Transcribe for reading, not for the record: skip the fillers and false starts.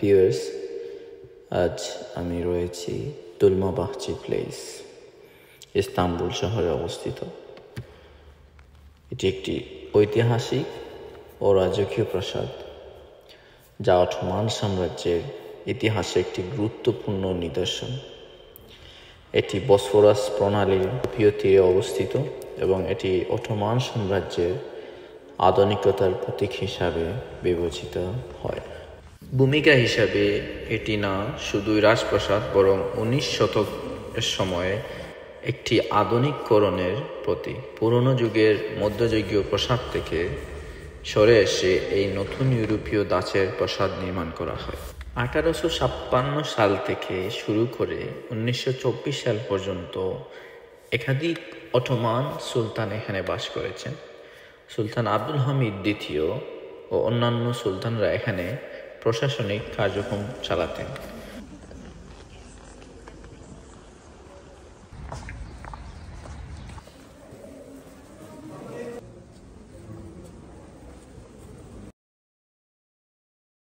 Viewers, আজ আমি রয়েছি দোলমাবাহচি প্লেস, ইস্তাম্বুল শহরে অবস্থিত। এটি একটি ঐতিহাসিক ও রাজকীয় প্রাসাদ, যা অটোমান সাম্রাজ্যের ইতিহাসে একটি গুরুত্বপূর্ণ নিদর্শন। এটি বসফরাস প্রণালীর পূর্বীয় তীরে অবস্থিত এবং এটি অটোমান সাম্রাজ্যের আধুনিকতার প্রতীক হিসাবে বিবেচিত হয়। ভূমিকা হিসাবে এটি না শুধুই রাজপ্রাসাদ, বরং 19 শতকের সময়ে একটি আধুনিককরণের প্রতীক। পুরনো যুগের মধ্যযুগীয় প্রাসাদ থেকে সরে এসে এই নতুন ইউরোপীয় ধাঁচের প্রাসাদ নির্মাণ করা হয়। 1856 সাল থেকে শুরু করে 1924 সাল পর্যন্ত একাধিক অটোমান সুলতান এখানে বাস করেছেন। সুলতান আব্দুল হামিদ দ্বিতীয় ও অন্যান্য সুলতানরা এখানে প্রশাসনিক কার্যক্রম চালাতেন।